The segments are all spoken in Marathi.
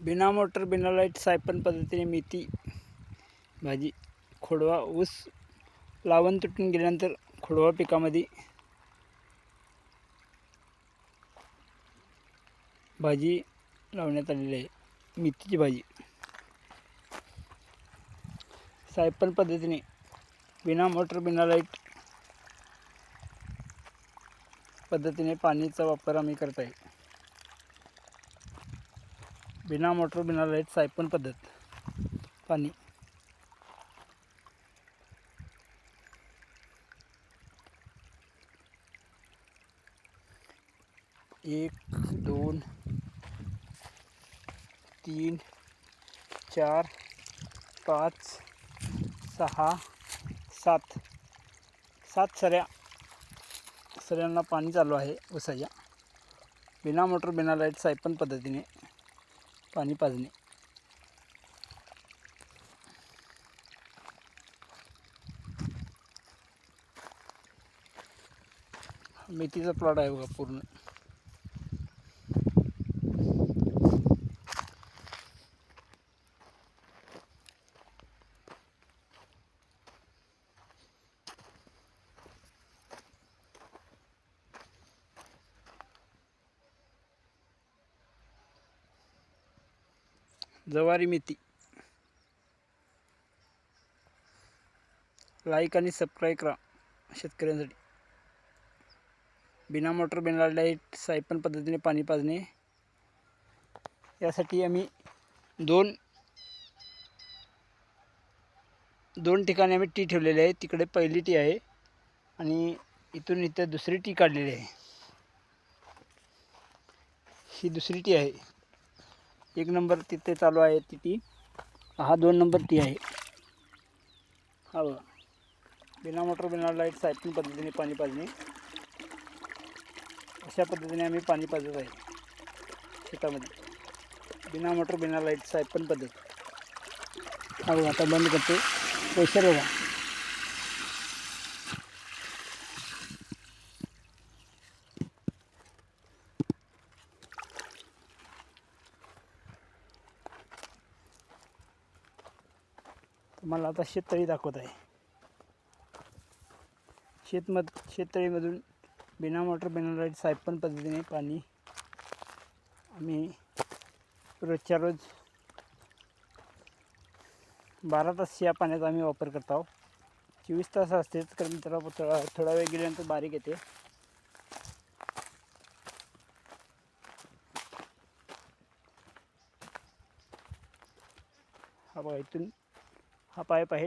बिना मोटर बिना लाईट सायपन पद्धतीने मेथी भाजी खोडवा ऊस लावण तुटून गेल्यानंतर खोडवा पिकामध्ये भाजी लावण्यात आलेली आहे। मेथीची भाजी सायपन पद्धतीने बिना मोटर बिना लाईट पद्धतीने पाणीचा वापर आम्ही करत आहे। बिना मोटर बिना लाईट सायपन पद्धत पाणी 1 2 3 4 5 6 7 सऱ्यांना पाणी चालू आहे ऊसाच्या बिना मोटर बिना लाईट सायपन पद्धतीने पाणी पाजणे। मेथीचा प्लॉट आहे बघा पूर्ण जवारी मेथी। लाईक आणि सबस्क्राईब करा शेतकऱ्यांसाठी। बिना मोटर बिना लाईट सायपन पद्धतीने पाणी पाजणे यासाठी आम्ही दोन ठिकाणी आम्ही टी ठेवलेली आहे। तिकडे पहिली टी आहे आणि इथून इथे दुसरी टी काढलेली आहे। ही दुसरी टी आहे। 1 नंबर तिथे चालू आहे ती टी। हा 2 नंबर टी आहे। हा बघा बिना मोटर बिना लाईट सायपन पद्धतीने पाणी पाजणे अशा पद्धतीने आम्ही पाणी पाजत आहे शेतामध्ये बिना मोटर बिना लाईट सायपन पद्धत। हा बघा आता बंद करते प्रेशर बघा। तुम्हाला आता शेततळी दाखवत आहे। शेततळीमधून बिना मोटर बिना लाईट सायपन पद्धतीने पाणी आम्ही रोजच्या रोज 12 तास या पाण्याचा आम्ही वापर करत आहोत। 24 तास असतेच कारण थोडा वेळ गेल्यानंतर बारीक येते। हा बघा इथून हा पाईप आहे।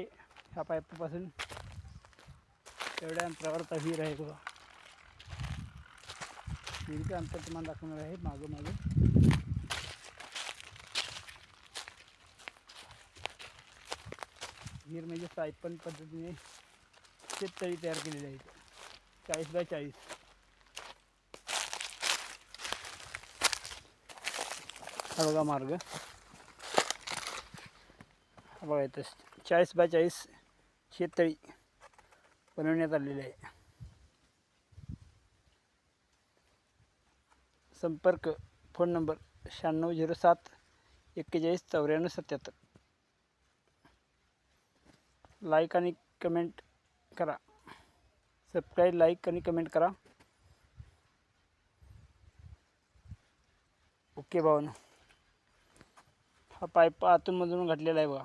ह्या पाईपापासून एवढ्या अंतरावर आता विहीर आहे बघा। विहिरीचं अंतर तुम्हाला दाखवणार आहे मागं। विहीर म्हणजे सायपन पद्धतीने शेततळी तयार केलेली आहे 40 बाय 40। हा बघा मार्ग हा बघा इथं 40 बाय 40 शेततळी बनवण्यात आलेली आहे। संपर्क फोन नंबर 9607 41 94 77। लाईक आणि कमेंट करा। सबस्क्राईब लाईक आणि कमेंट करा। ओके भावानो हा पाईप आतून मधून घातलेला आहे बघा।